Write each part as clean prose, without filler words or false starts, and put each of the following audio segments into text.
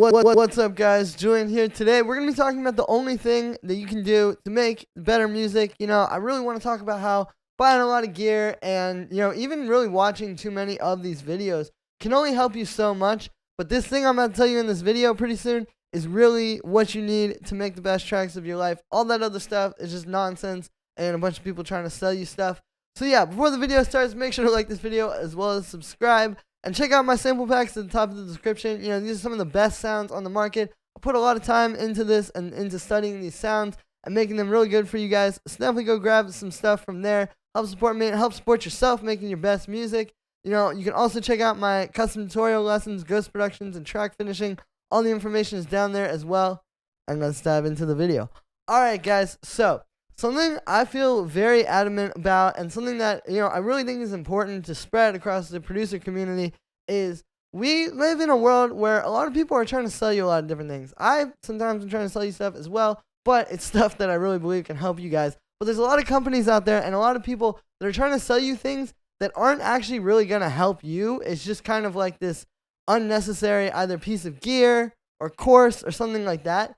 What's up, guys? Julian here. Today, we're going to be talking about the only thing that you can do to make better music. I really want to talk about how buying a lot of gear and, even really watching too many of these videos can only help you so much. But this thing I'm about to tell you in this video pretty soon is really what you need to make the best tracks of your life. All that other stuff is just nonsense and a bunch of people trying to sell you stuff. So yeah, before the video starts, make sure to like this video as well as subscribe. And check out my sample packs at the top of the description. These are some of the best sounds on the market. I put a lot of time into this and into studying these sounds and making them really good for you guys. So definitely go grab some stuff from there. Help support me and help support yourself making your best music. You can also check out my custom tutorial lessons, ghost productions, and track finishing. All the information is down there as well. And let's dive into the video. Alright, guys. So, something I feel very adamant about and something that, I really think is important to spread across the producer community is we live in a world where a lot of people are trying to sell you a lot of different things. I sometimes am trying to sell you stuff as well, but it's stuff that I really believe can help you guys. But there's a lot of companies out there and a lot of people that are trying to sell you things that aren't actually really going to help you. It's just kind of like this unnecessary either piece of gear or course or something like that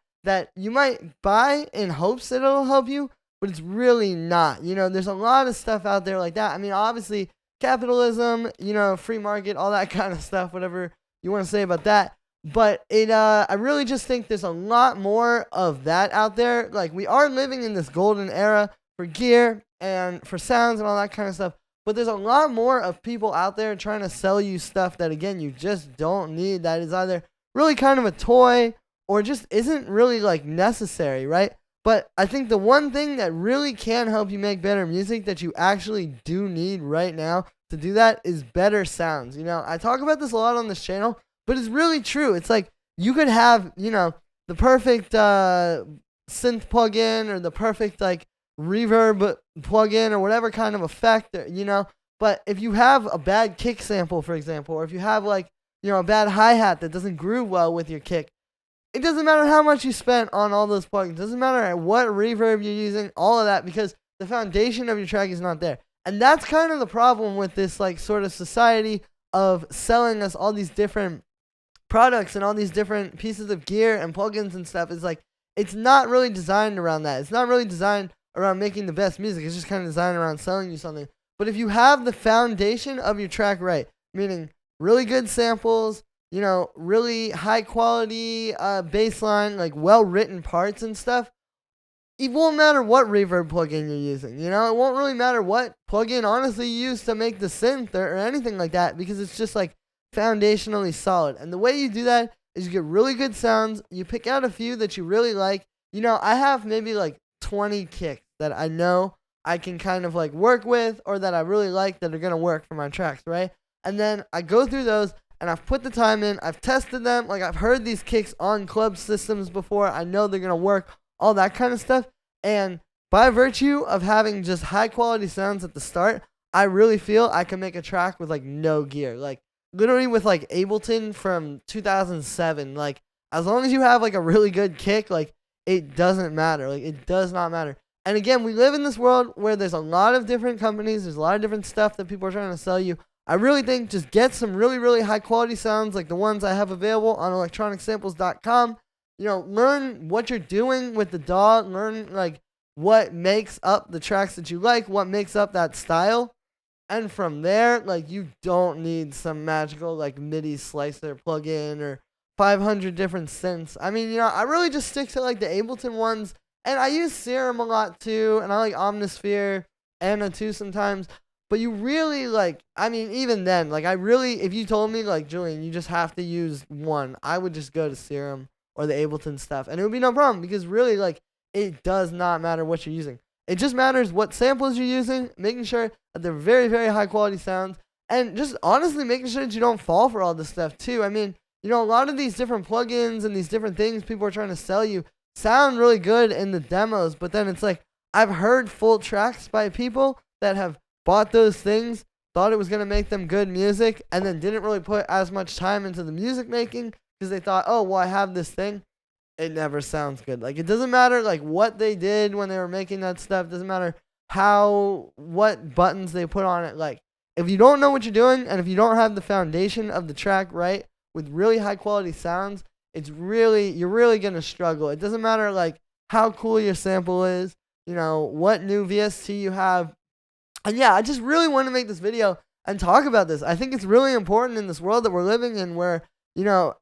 you might buy in hopes that it'll help you, but it's really not. There's a lot of stuff out there like that. I mean, obviously, capitalism, free market, all that kind of stuff, whatever you want to say about that. But I really just think there's a lot more of that out there. Like, we are living in this golden era for gear and for sounds and all that kind of stuff. But there's a lot more of people out there trying to sell you stuff that, again, you just don't need. That is either really kind of a toy or just isn't really, necessary, right? But I think the one thing that really can help you make better music that you actually do need right now to do that is better sounds. I talk about this a lot on this channel, but it's really true. It's like you could have, the perfect synth plugin or the perfect reverb plugin or whatever kind of effect, but if you have a bad kick sample, for example, or if you have a bad hi-hat that doesn't groove well with your kick, it doesn't matter how much you spent on all those plugins. It doesn't matter what reverb you're using, all of that, because the foundation of your track is not there. And that's kind of the problem with this sort of society of selling us all these different products and all these different pieces of gear and plugins and stuff. Is it's not really designed around that. It's not really designed around making the best music. It's just kind of designed around selling you something. But if you have the foundation of your track right, meaning really good samples, really high quality bass line, well-written parts and stuff, it won't matter what reverb plugin you're using. It won't really matter what plugin, honestly, you use to make the synth or anything like that, because it's just, foundationally solid. And the way you do that is you get really good sounds. You pick out a few that you really like. I have maybe, 20 kicks that I know I can kind of, work with or that I really like that are going to work for my tracks, right? And then I go through those, and I've put the time in, I've tested them, I've heard these kicks on club systems before, I know they're going to work, all that kind of stuff, and by virtue of having just high quality sounds at the start, I really feel I can make a track with, no gear, literally with, Ableton from 2007, as long as you have, a really good kick, it doesn't matter, it does not matter. And again, we live in this world where there's a lot of different companies, there's a lot of different stuff that people are trying to sell you. I really think just get some really, really high quality sounds like the ones I have available on electronicsamples.com. Learn what you're doing with the DAW. Learn what makes up the tracks that you like, what makes up that style. And from there, you don't need some magical MIDI slicer plugin or 500 different synths. I mean, I really just stick to the Ableton ones. And I use Serum a lot too. And I like Omnisphere, Anna too sometimes. But you really, even then, if you told me, Julian, you just have to use one, I would just go to Serum or the Ableton stuff. And it would be no problem because really, it does not matter what you're using. It just matters what samples you're using, making sure that they're very, very high quality sounds, and just honestly making sure that you don't fall for all this stuff, too. I mean, a lot of these different plugins and these different things people are trying to sell you sound really good in the demos, but then it's I've heard full tracks by people that have bought those things, thought it was going to make them good music, and then didn't really put as much time into the music making because they thought, oh, well, I have this thing. It never sounds good. It doesn't matter, what they did when they were making that stuff. It doesn't matter what buttons they put on it. If you don't know what you're doing, and if you don't have the foundation of the track right, with really high quality sounds, you're really gonna struggle. It doesn't matter like how cool your sample is, what new VST you have. And yeah, I just really want to make this video and talk about this. I think it's really important in this world that we're living in where,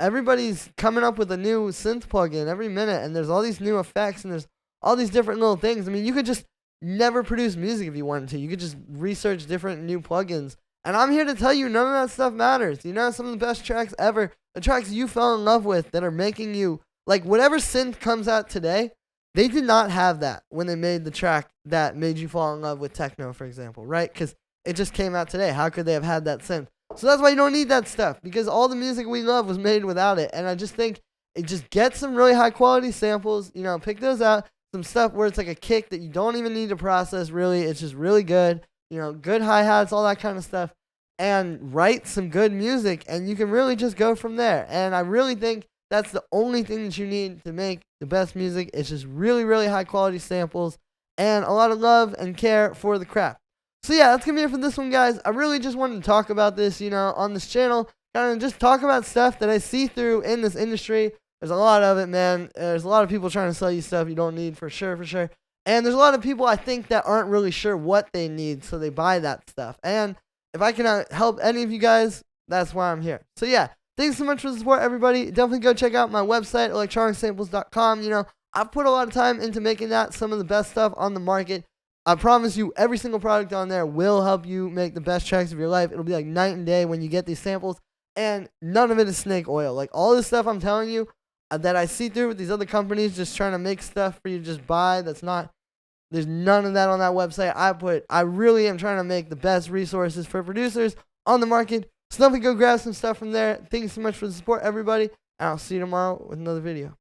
everybody's coming up with a new synth plugin every minute, and there's all these new effects and there's all these different little things. I mean, you could just never produce music if you wanted to. You could just research different new plugins. And I'm here to tell you none of that stuff matters. Some of the best tracks ever, the tracks you fell in love with that are making you, like whatever synth comes out today, they did not have that when they made the track that made you fall in love with techno, for example, right? Because it just came out today. How could they have had that synth? So that's why you don't need that stuff, because all the music we love was made without it. And I just think it just gets some really high quality samples, pick those out. Some stuff where it's like a kick that you don't even need to process, really. It's just really good, good hi-hats, all that kind of stuff. And write some good music, and you can really just go from there. And I really think that's the only thing that you need to make the best music. It's just really, really high quality samples and a lot of love and care for the craft. So yeah, that's going to be it for this one, guys. I really just wanted to talk about this, on this channel. Kind of just talk about stuff that I see through in this industry. There's a lot of it, man. There's a lot of people trying to sell you stuff you don't need, for sure. And there's a lot of people, I think, that aren't really sure what they need, so they buy that stuff. And if I can help any of you guys, that's why I'm here. So yeah, thanks so much for the support, everybody. Definitely go check out my website, electronicsamples.com. I've put a lot of time into making that some of the best stuff on the market. I promise you, every single product on there will help you make the best tracks of your life. It'll be like night and day when you get these samples, and none of it is snake oil. Like all this stuff I'm telling you that I see through with these other companies just trying to make stuff for you to just buy, there's none of that on that website. I really am trying to make the best resources for producers on the market. So definitely go grab some stuff from there. Thank you so much for the support, everybody, and I'll see you tomorrow with another video.